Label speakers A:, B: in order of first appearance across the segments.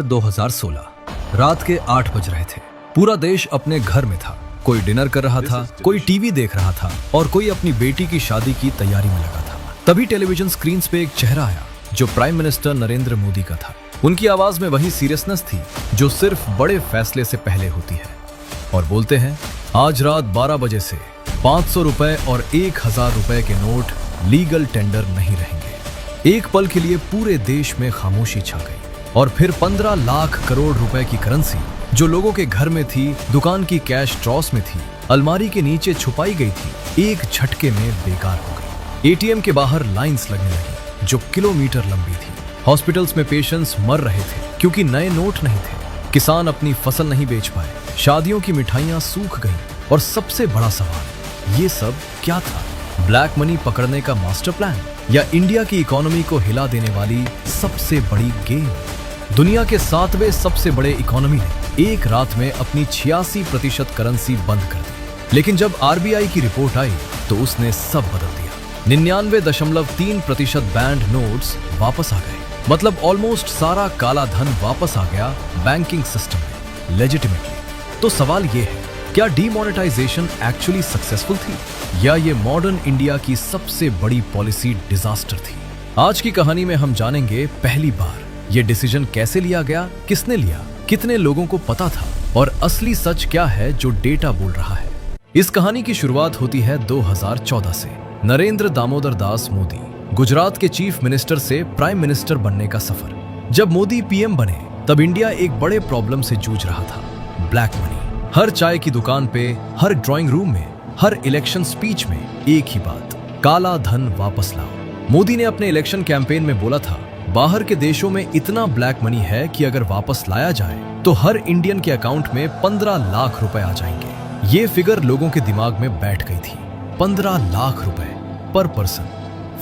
A: 2016 रात के 8 बज रहे थे। पूरा देश अपने घर में था। कोई डिनर कर रहा था, कोई टीवी देख रहा था और कोई अपनी बेटी की शादी की तैयारी में लगा था। तभी टेलीविजन स्क्रीन पे एक चेहरा आया जो प्राइम मिनिस्टर नरेंद्र मोदी का था। उनकी आवाज में वही सीरियसनेस थी जो सिर्फ बड़े फैसले से पहले होती है। और बोलते हैं, आज रात 12 बजे से 500 रुपए और 1000 रुपए के नोट लीगल टेंडर नहीं रहेंगे। एक पल के लिए पूरे देश में खामोशी छा गई और फिर 15 लाख करोड़ रुपए की करेंसी जो लोगों के घर में थी, दुकान की कैश ट्रॉस में थी, अलमारी के नीचे छुपाई गई थी, एक झटके में बेकार हो गई। एटीएम के बाहर लाइंस लगने लगी जो किलोमीटर लंबी थी। हॉस्पिटल्स में पेशेंट्स मर रहे थे क्योंकि नए नोट नहीं थे। किसान अपनी फसल नहीं बेच पाए, शादियों की मिठाइयां सूख गईं और सबसे बड़ा सवाल, ये सब क्या था? ब्लैक मनी पकड़ने का मास्टर प्लान या इंडिया की इकोनॉमी को हिला देने वाली सबसे बड़ी गेम? दुनिया के 7वें सबसे बड़े इकोनॉमी ने एक रात में अपनी 86% करेंसी बंद कर दी। लेकिन जब आरबीआई की रिपोर्ट आई तो उसने सब बदल दिया। 99.3% बैंड नोट्स वापस आ गए। मतलब ऑलमोस्ट सारा काला धन वापस आ गया बैंकिंग सिस्टम में लेजिटिमेटली। तो सवाल ये है, क्या डीमोनेटाइजेशन एक्चुअली सक्सेसफुल थी या ये मॉडर्न इंडिया की सबसे बड़ी पॉलिसी डिजास्टर थी? आज की कहानी में हम जानेंगे पहली बार ये डिसीजन कैसे लिया गया, किसने लिया, कितने लोगों को पता था और असली सच क्या है जो डेटा बोल रहा है। इस कहानी की शुरुआत होती है 2014 से। नरेंद्र दामोदर दास मोदी, गुजरात के चीफ मिनिस्टर से प्राइम मिनिस्टर बनने का सफर। जब मोदी पीएम बने तब इंडिया एक बड़े प्रॉब्लम से जूझ रहा था, ब्लैक मनी। हर चाय की दुकान पे, हर ड्राइंग रूम में, हर इलेक्शन स्पीच में एक ही बात, काला धन वापस लाओ। मोदी ने अपने इलेक्शन कैंपेन में बोला था, बाहर के देशों में इतना ब्लैक मनी है कि अगर वापस लाया जाए तो हर इंडियन के अकाउंट में 15 लाख रुपए आ जाएंगे। ये फिगर लोगों के दिमाग में बैठ गई थी। 15 लाख रुपए पर पर्सन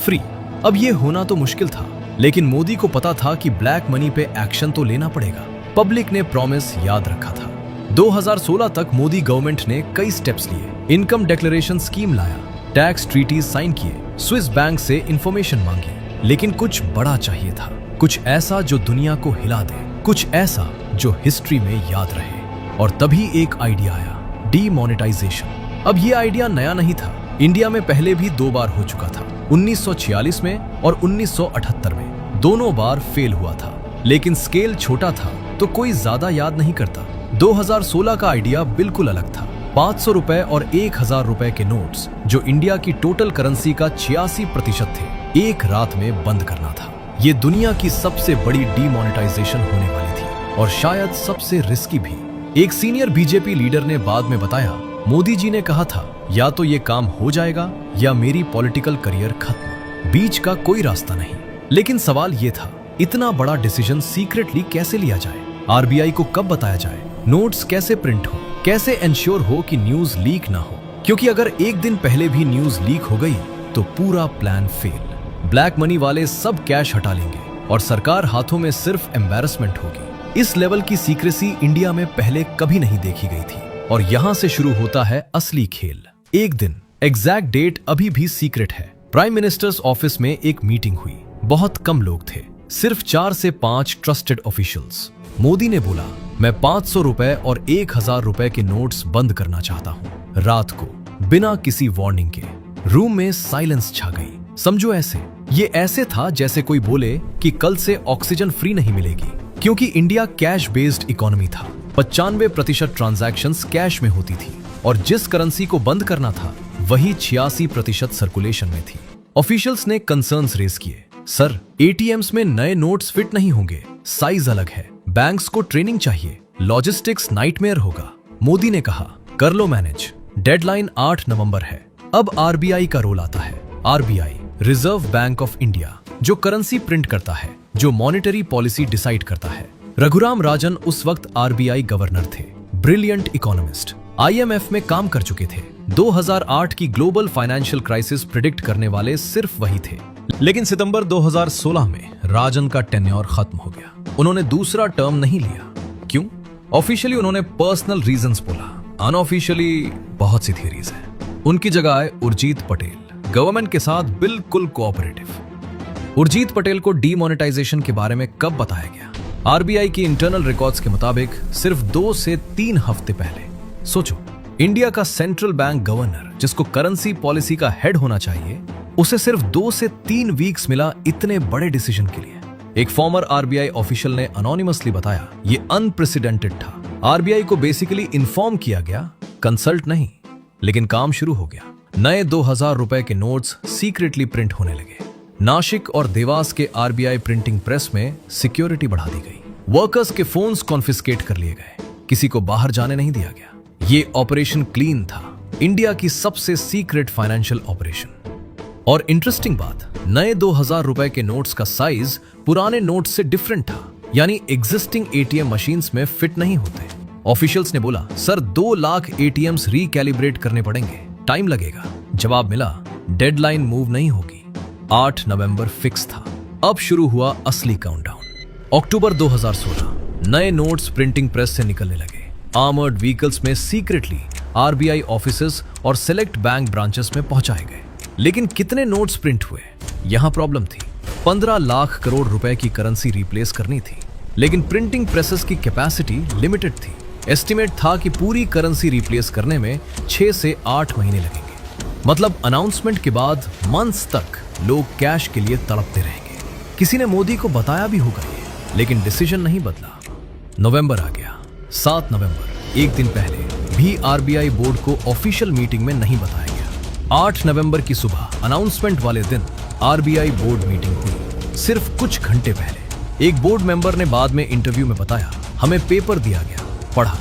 A: फ्री। अब ये होना तो मुश्किल था, लेकिन मोदी को पता था कि ब्लैक मनी पे एक्शन तो लेना पड़ेगा। पब्लिक ने प्रॉमिस याद रखा था। 2016 तक मोदी गवर्नमेंट ने कई स्टेप्स लिए। इनकम डिक्लेरेशन स्कीम लाया, टैक्स ट्रीटीज साइन किए, स्विस बैंक से इंफॉर्मेशन मांगी। लेकिन कुछ बड़ा चाहिए था, कुछ ऐसा जो दुनिया को हिला दे, कुछ ऐसा जो हिस्ट्री में याद रहे। और तभी एक आइडिया आया, डीमोनेटाइजेशन। अब ये आइडिया नया नहीं था। इंडिया में पहले भी 2 बार हो चुका था, 1946 में और 1978 में। दोनों बार फेल हुआ था, लेकिन स्केल छोटा था तो कोई ज्यादा याद नहीं करता। 2016 का आइडिया बिल्कुल अलग था। 500 रुपए और 1000 रुपए के नोट्स जो इंडिया की टोटल करेंसी का 86% थे, एक रात में बंद करना था। ये दुनिया की सबसे बड़ी डीमोनेटाइजेशन होने वाली थी और शायद सबसे रिस्की भी। एक सीनियर बीजेपी लीडर ने बाद में बताया, मोदी जी ने कहा था, या तो ये काम हो जाएगा या मेरी पॉलिटिकल करियर खत्म, बीच का कोई रास्ता नहीं। लेकिन सवाल ये था, इतना बड़ा डिसीजन सीक्रेटली कैसे लिया जाए? आरबीआई को कब बताया जाए? नोट्स कैसे प्रिंट हो? कैसे इंश्योर हो कि न्यूज लीक ना हो? क्योंकि अगर एक दिन पहले भी न्यूज लीक हो गई तो पूरा प्लान फेल। ब्लैक मनी वाले सब कैश हटा लेंगे और सरकार हाथों में सिर्फ एम्बैरेसमेंट होगी। इस लेवल की सीक्रेसी इंडिया में पहले कभी नहीं देखी गई थी। और यहां से शुरू होता है असली खेल। एक दिन, एग्जैक्ट डेट अभी भी सीक्रेट है, प्राइम मिनिस्टर्स ऑफिस में एक मीटिंग हुई। बहुत कम लोग थे, सिर्फ 4 से 5 ट्रस्टेड ऑफिशियल्स। मोदी ने बोला, मैं 500 रुपए और 1000 रुपए के नोट्स बंद करना चाहता हूं, रात को, बिना किसी वार्निंग के। रूम में साइलेंस छा गई। समझो ऐसे, ये ऐसे था जैसे कोई बोले कि कल से ऑक्सीजन फ्री नहीं मिलेगी। क्योंकि इंडिया कैश बेस्ड इकोनॉमी था, 95% ट्रांजैक्शंस कैश में होती थी और जिस करेंसी को बंद करना था वही 86% सर्कुलेशन में थी। ऑफिशियल्स ने कंसर्न्स रेज किए, सर एटीएम्स में नए नोट्स फिट नहीं होंगे, साइज अलग है, बैंक्स को ट्रेनिंग चाहिए, लॉजिस्टिक्स नाइटमेयर होगा। मोदी ने कहा, कर लो मैनेज, डेडलाइन 8 नवंबर है। अब आरबीआई का रोल आता है। RBI, reserve bank of India, जो करेंसी प्रिंट करता है, जो मॉनेटरी पॉलिसी डिसाइड करता है। रघुराम राजन उस वक्त आरबीआई गवर्नर थे, ब्रिलियंट इकोनॉमिस्ट, आईएमएफ में काम कर चुके थे। 2008 की ग्लोबल फाइनेंशियल क्राइसिस प्रिडिक्ट करने वाले सिर्फ वही थे। लेकिन सितंबर 2016 में राजन का टेन्योर खत्म हो गया। उन्होंने दूसरा टर्म नहीं लिया। क्यों? ऑफिशियली उन्होंने पर्सनल रीजंस बोला, अनऑफिशियली बहुत सी थियरीज हैं। उनकी जगह आए उर्जित पटेल, गवर्नमेंट के साथ बिल्कुल कोऑपरेटिव। उर्जित पटेल को डीमोनेटाइजेशन के बारे में कब बताया गया? आरबीआई की इंटरनल रिकॉर्ड्स के मुताबिक सिर्फ 2 से 3 हफ्ते पहले, सोचो, इंडिया का सेंट्रल बैंक गवर्नर, जिसको करेंसी पॉलिसी का हेड होना चाहिए, उसे सिर्फ 2 से 3 वीक्स मिला इतने बड़े डिसीजन के लिए। एक फॉर्मर आरबीआई ऑफिशियल ने अनोनिमसली बताया, ये अनप्रेसिडेंटेड था। आरबीआई को बेसिकली इन्फॉर्म किया गया, कंसल्ट नहीं। लेकिन काम शुरू हो गया। नए 2000 रुपए के नोट्स सीक्रेटली प्रिंट होने लगे। नासिक और देवास के आरबीआई प्रिंटिंग प्रेस में सिक्योरिटी बढ़ा दी गई। वर्कर्स के फोन्स कॉन्फिस्केट कर लिए गए। किसी को बाहर जाने नहीं दिया गया। ये ऑपरेशन क्लीन था, इंडिया की सबसे सीक्रेट फाइनेंशियल ऑपरेशन। और इंटरेस्टिंग बात, नए 2000 रुपए के नोट्स का साइज पुराने नोट्स से डिफरेंट था, यानी एग्जिस्टिंग एटीएम मशीन्स में फिट नहीं होते। ऑफिशियल्स ने बोला, सर 2 लाख एटीएम्स रिकैलिब्रेट करने पड़ेंगे, टाइम लगेगा। जवाब मिला, डेडलाइन मूव नहीं होगी। 8 नवंबर फिक्स था। अब शुरू हुआ असली काउंटडाउन। अक्टूबर 2016, नए नोट्स प्रिंटिंग प्रेस से निकलने लगे। आर्मर्ड व्हीकल्स में सीक्रेटली आरबीआई ऑफिसेस और सेलेक्ट बैंक ब्रांचेस में पहुंचाए गए। लेकिन कितने नोट्स प्रिंट हुए, यहां प्रॉब्लम थी। 15 लाख करोड़ रुपए की करेंसी रिप्लेस करनी थी, लेकिन प्रिंटिंग प्रेसेस की कैपेसिटी लिमिटेड थी। एस्टिमेट था कि पूरी करेंसी रिप्लेस करने में 6 से 8 महीने लगेंगे। मतलब अनाउंसमेंट के बाद मंथ्स तक लोग कैश के लिए तड़पते रहेंगे। किसी ने मोदी को बताया भी होगा ये, लेकिन डिसीजन नहीं बदला। नवंबर आ गया। 7 नवंबर, एक दिन पहले भी आरबीआई बोर्ड को ऑफिशियल मीटिंग में नहीं बताया गया। 8 नवंबर की सुबह अनाउंसमेंट वाले दिन आरबीआई बोर्ड मीटिंग हुई। सिर्फ कुछ घंटे पहले एक बोर्ड मेंबर ने बाद में इंटरव्यू में बताया, हमें पेपर दिया गया, पढ़ा,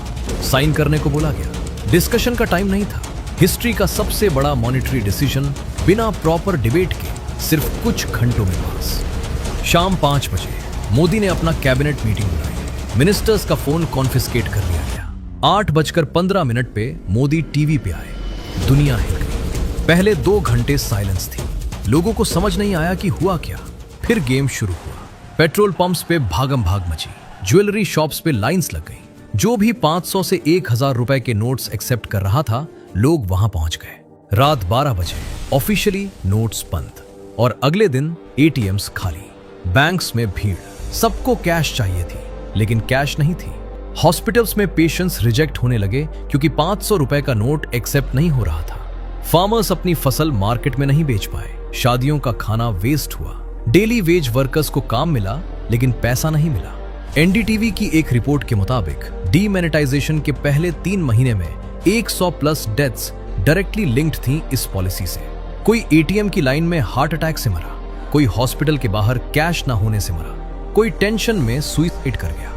A: साइन करने को बोला गया। डिस्कशन का टाइम नहीं था। हिस्ट्री का सबसे बड़ा मॉनेटरी डिसीजन बिना प्रॉपर डिबेट के सिर्फ कुछ घंटों में पास। शाम 5 बजे मोदी ने अपना कैबिनेट मीटिंग बुलाई। मिनिस्टर्स का फोन कॉन्फिस्केट कर लिया गया। 8:15 पे मोदी टीवी पे आए। दुनिया हिल गई। पहले 2 घंटे साइलेंस थी। लोगों को समझ नहीं आया कि हुआ क्या। फिर गेम शुरू हुआ। पेट्रोल पंप्स पे भागम भाग मची। ज्वेलरी शॉप्स पे लाइंस लग गई। जो भी 500 से 1000 रुपए के नोट्स एक्सेप्ट कर रहा था, लोग वहां पहुंच गए। रात 12 बजे ऑफिशियली नोट्स बंद और अगले दिन एटीएम्स खाली। बैंक्स में भीड़। सबको कैश चाहिए थी, लेकिन कैश नहीं थी। हॉस्पिटल्स में पेशेंट्स रिजेक्ट होने लगे क्योंकि 500 रुपए का नोट एक्सेप्ट नहीं हो रहा था। फार्मर्स अपनी फसल मार्केट में नहीं बेच पाए। शादियों का खाना वेस्ट हुआ। डेली वेज वर्कर्स को काम मिला, लेकिन पैसा नहीं मिला। एनडीटीवी की एक रिपोर्ट के मुताबिक डीमोनेटाइजेशन के पहले 3 महीने में 100+ डेथ्स डायरेक्टली लिंक्ड थी इस पॉलिसी से। कोई एटीएम की लाइन में हार्ट अटैक से मरा, कोई हॉस्पिटल के बाहर कैश ना होने से मरा, कोई टेंशन में सुसाइड कर गया।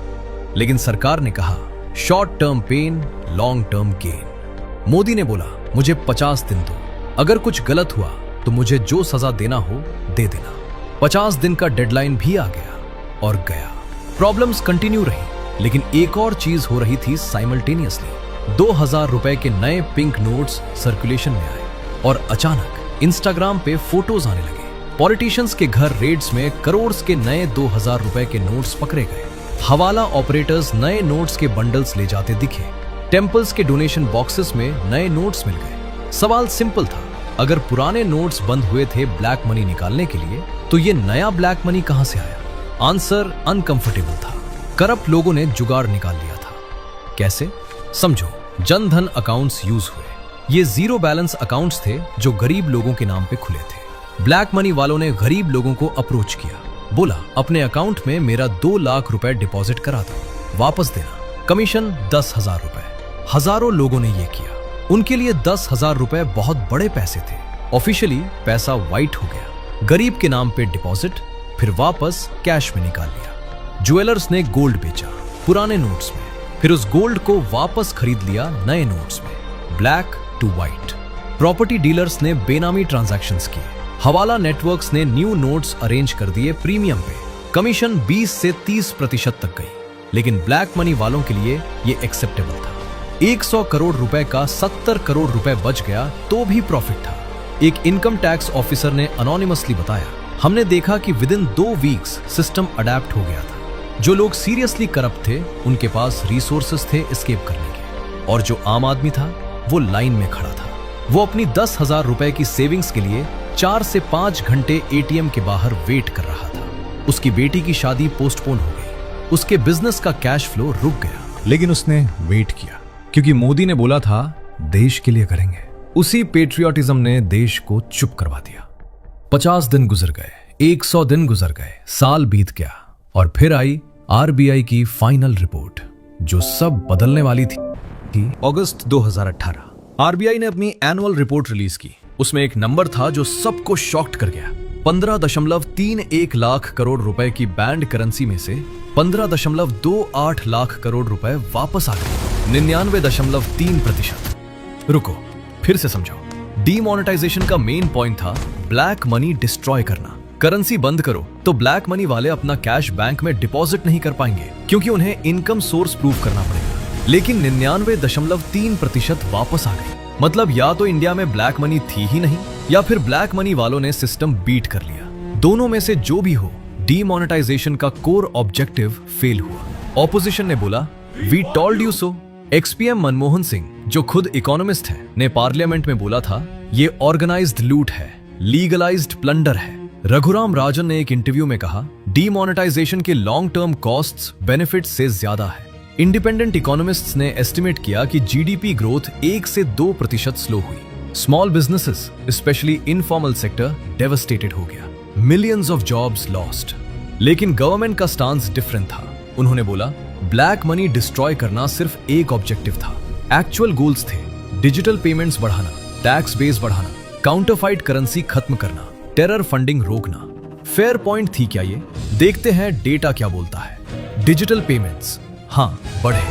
A: लेकिन सरकार ने कहा, short term pain, long term gain. Modi ने बोला, मुझे 50 दिन दो, अगर कुछ गलत हुआ तो मुझे जो सजा देना हो दे देना। 50 दिन का डेडलाइन भी आ गया और गया। प्रॉब्लम्स कंटिन्यू रही, लेकिन एक और चीज हो रही थी साइमल्टेनियसली। 2000 रुपए के नए पिंक नोट्स सर्कुलेशन में आए और अचानक इंस्टाग्राम पे फोटोज आने लगे। पॉलिटिशियंस के घर रेड्स में करोड़ के नए 2000 रुपए के नोट्स पकड़े गए। हवाला ऑपरेटर्स नए नोट्स के बंडल्स ले जाते दिखे। टेम्पल्स के डोनेशन बॉक्सेस में नए नोट्स मिल गए। सवाल सिंपल था, अगर पुराने नोट्स बंद हुए थे ब्लैक मनी निकालने के लिए, तो ये नया ब्लैक मनी कहां से आया? आंसर अनकंफर्टेबल था। करप्ट लोगों ने जुगाड़ निकाल लिया था। कैसे? समझो, जनधन अकाउंट्स यूज हुए। ये जीरो बैलेंस अकाउंट्स थे जो गरीब लोगों के नाम पे खुले थे। ब्लैक मनी वालों ने गरीब लोगों को अप्रोच किया। बोला, अपने अकाउंट में मेरा 2 लाख रुपए डिपॉजिट करा दो, वापस देना, कमीशन 10,000 रुपए। हजारों लोगों ने ये किया। उनके लिए 10,000 रुपए बहुत बड़े पैसे थे। ऑफिशियली पैसा वाइट हो गया। गरीब के नाम पे डिपॉजिट, फिर वापस कैश में निकाल लिया। ज्वेलर्स ने गोल्ड बेचा पुराने नोट्स में, फिर उस गोल्ड को वापस खरीद लिया नए नोट्स में, black to white. Property dealers ने बेनामी ट्रांजैक्शंस किए। हवाला नेटवर्क्स ने न्यू नोट्स अरेंज कर दिए प्रीमियम पे। कमीशन 20 से 30% तक गई, लेकिन ब्लैक मनी वालों के लिए ये एक्सेप्टेबल था। 100 करोड़ रुपए का 70 करोड़ रुपए बच गया तो भी प्रॉफिट था। एक इनकम टैक्स ऑफिसर ने अनोनिमसली बताया, हमने देखा कि with in 2 weeks system adapt हो गया था। जो लोग सीरियसली करप्ट थे, उनके पास रिसोर्सेस थे एस्केप करने के, और जो आम आदमी था वो लाइन में खड़ा था। वो अपनी 10,000 रुपए की सेविंग्स के लिए 4 से 5 घंटे एटीएम के बाहर वेट कर रहा था। उसकी बेटी की शादी पोस्टपोन हो गई। उसके बिजनेस का कैश फ्लो रुक गया, लेकिन उसने वेट किया क्योंकि मोदी ने बोला था देश के लिए करेंगे। उसी पेट्रियोटिज्म ने देश को चुप करवा दिया। 50 दिन गुजर गए, 100 दिन गुजर गए, साल बीत गया और फिर आई आरबीआई की फाइनल रिपोर्ट जो सब बदलने वाली थी। अगस्त 2018 आरबीआई ने अपनी एनुअल रिपोर्ट रिलीज की। उसमें एक नंबर था जो सबको शॉक्ड कर गया। 15.31 लाख करोड़ रुपए की बैंड करेंसी में से 15.28 लाख करोड़ रुपए वापस आ गए, 99.3%। रुको, फिर से समझाओ। डीमोनेटाइजेशन का मेन पॉइंट था ब्लैक मनी डिस्ट्रॉय करना। करेंसी बंद करो तो ब्लैक मनी वाले अपना कैश बैंक में डिपॉजिट नहीं कर पाएंगे क्योंकि उन्हें इनकम सोर्स प्रूव करना पड़ेगा। लेकिन 99.3% वापस आ गई। मतलब या तो इंडिया में ब्लैक मनी थी ही नहीं या फिर ब्लैक मनी वालों ने सिस्टम बीट कर लिया। दोनों में से जो भी हो, डीमोनेटाइजेशन का कोर ऑब्जेक्टिव फेल हुआ। ऑपोजिशन ने बोला we told you so. Ex PM Manmohan Singh, जो खुद इकोनॉमिस्ट है, ने पार्लियामेंट में बोला था ये ऑर्गेनाइज्ड लूट है, लीगलाइज्ड प्लंडर है। रघुराम राजन ने एक इंटरव्यू में कहा डीमोनेटाइजेशन के लॉन्ग टर्म कॉस्ट्स बेनिफिट से ज्यादा है। इंडिपेंडेंट इकोनॉमिस्ट्स ने एस्टिमेट किया कि जीडीपी ग्रोथ 1 से 2% स्लो हुई। Small businesses, specially informal sector, devastated हो गया। Millions of jobs lost. लेकिन गवर्नमेंट का स्टांस डिफरेंट था। उन्होंने बोला ब्लैक मनी डिस्ट्रॉय करना सिर्फ एक ऑब्जेक्टिव था। एक्चुअल गोल्स थे डिजिटल पेमेंट्स बढ़ाना, टैक्स बेस बढ़ाना, काउंटरफाइट करेंसी खत्म करना, टेरर फंडिंग रोकना। फेयर पॉइंट थी क्या ये? देखते हैं डेटा क्या बोलता है। डिजिटल पेमेंट्स हाँ बढ़े।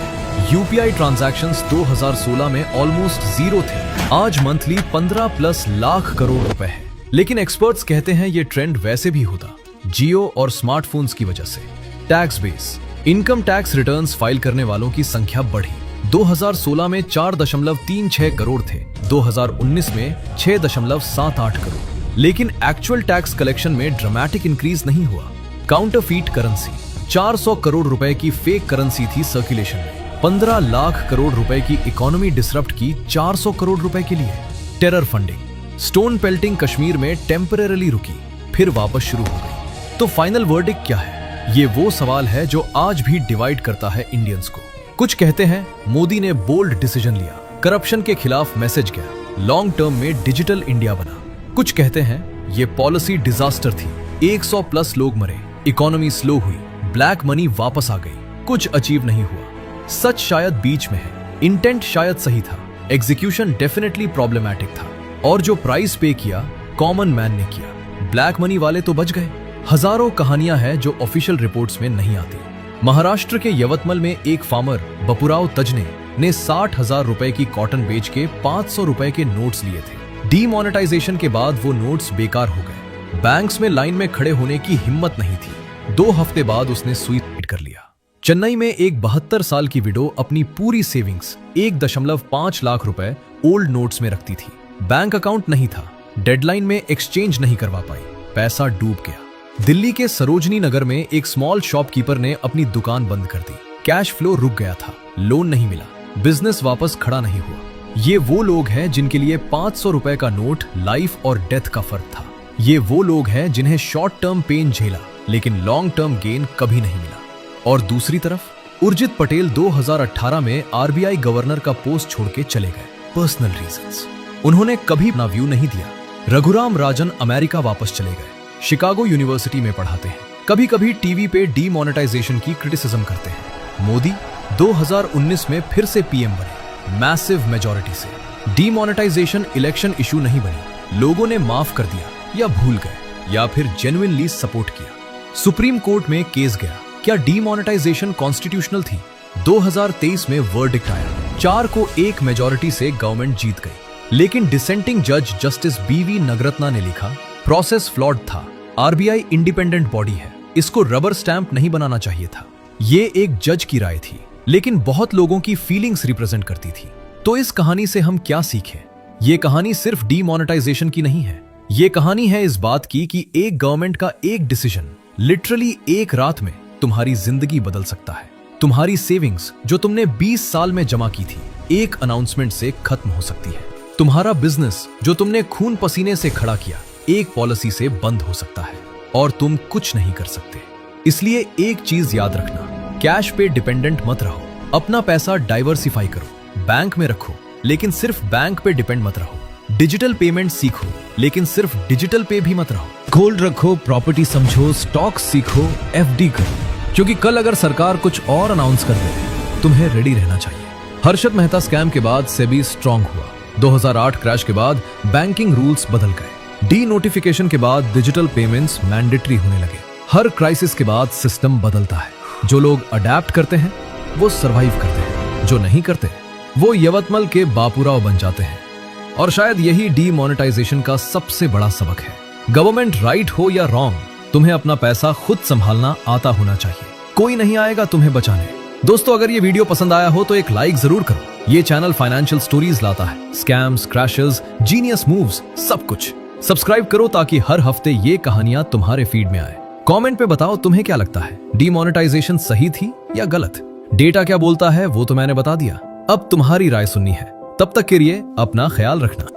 A: यूपीआई ट्रांजैक्शंस 2016 में ऑलमोस्ट जीरो थे, आज मंथली 15+ लाख करोड़ रुपए है। लेकिन एक्सपर्ट्स कहते हैं ये ट्रेंड वैसे भी होता जियो और स्मार्टफोन्स की वजह से। Tax base, income tax returns file करने वालों की संख्या बढ़ी। 2016 में 4.36 करोड़ थे, 2019 में 6.78 करोड़। लेकिन एक्चुअल टैक्स कलेक्शन में ड्रामेटिक इंक्रीज नहीं हुआ। काउंटरफीट करेंसी, 400 करोड़ रुपए की फेक करेंसी थी सर्कुलेशन में। 15 लाख करोड़ रुपए की इकोनॉमी डिसरप्ट की 400 करोड़ रुपए के लिए। Terror funding, stone pelting Kashmir में टेम्परेरली रुकी, फिर वापस शुरू हो गई। तो फाइनल वर्डिक्ट क्या है? ये वो सवाल है जो आज भी डिवाइड करता है इंडियंस को। कुछ कहते हैं मोदी ने बोल्ड डिसीजन लिया, करप्शन के खिलाफ मैसेज गया, लॉन्ग टर्म में डिजिटल इंडिया बना। कुछ कहते हैं ये पॉलिसी डिजास्टर थी, 100+ लोग मरे, इकोनॉमी स्लो हुई, ब्लैक मनी वापस आ गई, कुछ अचीव नहीं हुआ। सच शायद बीच में है। इंटेंट शायद सही था, एग्जीक्यूशन डेफिनेटली प्रॉब्लमैटिक था, और जो प्राइस पे किया कॉमन मैन ने किया। ब्लैक मनी वाले तो बच गए। हजारों कहानियां हैं जो ऑफिशियल रिपोर्ट्स में नहीं आती। महाराष्ट्र के यवतमल में एक फार्मर बपुराव तजने ने 60,000 रुपए की कॉटन बेच के 500 रुपए के नोट्स लिए थे। डीमोनेटाइजेशन के बाद वो नोट्स बेकार हो गए। बैंक्स में लाइन में खड़े होने की हिम्मत नहीं थी। 2 हफ्ते बाद उसने सुसाइड कर लिया। चेन्नई में एक 72 साल की विडो अपनी पूरी सेविंग्स 1.5 लाख रुपए ओल्ड नोट्स में रखती थी। बैंक अकाउंट नहीं था, डेडलाइन में एक्सचेंज नहीं करवा पाई, पैसा डूब गया। दिल्ली के सरोजनी नगर में एक स्मॉल शॉपकीपर ने अपनी दुकान बंद कर दी। कैश फ्लो रुक गया था, लोन नहीं मिला, बिजनेस वापस खड़ा नहीं हुआ। ये वो लोग हैं जिनके लिए 500 रुपए का नोट लाइफ और डेथ का फर्क था। ये वो लोग हैं जिन्हें शॉर्ट टर्म पेन झेला लेकिन लॉन्ग टर्म गेन कभी नहीं मिला। और दूसरी तरफ उर्जित पटेल 2018 में आरबीआई गवर्नर का पोस्ट छोड़ के चले गए, पर्सनल रीजंस। उन्होंने कभी अपना व्यू नहीं दिया। रघुराम राजन अमेरिका वापस चले गए, शिकागो यूनिवर्सिटी में पढ़ाते हैं, कभी कभी टीवी पे डीमोनेटाइजेशन की क्रिटिसिज्म करते हैं। मोदी 2019 में फिर से पीएम बने, मैसिव मेजॉरिटी से। डीमोनेटाइजेशन इलेक्शन इशू नहीं बनी, लोगों ने माफ कर दिया या भूल गए या फिर जेन्युइनली सपोर्ट किया। सुप्रीम कोर्ट में केस गया, क्या डीमोनेटाइजेशन कॉन्स्टिट्यूशनल थी? 2023 में वर्डिक्ट आया, 4 को 1 मेजॉरिटी से गवर्नमेंट जीत गई। लेकिन डिसेंटिंग जज जस्टिस बीवी नगरत्ना ने लिखा प्रोसेस फ्लॉड था, आरबीआई इंडिपेंडेंट बॉडी है, इसको रबर स्टैंप नहीं बनाना चाहिए था। ये एक जज की राय थी, लेकिन बहुत लोगों की फीलिंग्स रिप्रेजेंट करती थी। तो इस कहानी से हम क्या सीखें? ये कहानी सिर्फ डीमोनेटाइजेशन की नहीं है, ये कहानी है इस बात की कि एक गवर्नमेंट का एक डिसीजन लिटरली एक रात में तुम्हारी जिंदगी बदल सकता है। तुम्हारी सेविंग्स जो तुमने 20 साल में जमा की थी, एक अनाउंसमेंट से खत्म हो सकती है। तुम्हारा बिजनेस जो तुमने खून पसीने से खड़ा किया, एक पॉलिसी से बंद हो सकता है और तुम कुछ नहीं कर सकते। इसलिए एक चीज याद रखना, कैश पे डिपेंडेंट मत रहो, अपना पैसा डाइवर्सिफाई करो, बैंक में रखो लेकिन सिर्फ बैंक पे डिपेंड मत रहो, डिजिटल पेमेंट सीखो लेकिन सिर्फ डिजिटल पे भी मत रहो, गोल्ड रखो, प्रॉपर्टी समझो, स्टॉक सीखो, एफडी करो, क्योंकि कल अगर सरकार कुछ और अनाउंस कर दे तुम्हें रेडी रहना चाहिए। हर्षद मेहता स्कैम के बाद सेबी स्ट्रांग हुआ, 2008 क्रैश के बाद बैंकिंग रूल्स बदल गए, डी नोटिफिकेशन के बाद डिजिटल पेमेंट्स मैंडेटरी होने लगे। हर क्राइसिस के बाद सिस्टम बदलता है, जो लोग अडेप्ट करते हैं वो सरवाइव करते हैं, जो नहीं करते वो यवतमल के बापूराव बन जाते हैं। और शायद यही डीमोनेटाइजेशन का सबसे बड़ा सबक है। गवर्नमेंट राइट हो या रॉन्ग, तुम्हें अपना पैसा खुद संभालना आता होना चाहिए, कोई नहीं आएगा तुम्हें बचाने। दोस्तों, अगर ये वीडियो पसंद आया हो तो एक लाइक जरूर करो। ये चैनल फाइनेंशियल स्टोरीज लाता है, स्कैम्स, क्रैशेस, जीनियस मूव्स, सब कुछ। सब्सक्राइब करो ताकि हर हफ्ते ये कहानियां तुम्हारे फीड में आए। कमेंट पे बताओ तुम्हें क्या लगता है, डीमोनेटाइजेशन सही थी या गलत? डेटा क्या बोलता है वो तो मैंने बता दिया, अब तुम्हारी राय सुननी है। तब तक के लिए अपना ख्याल रखना।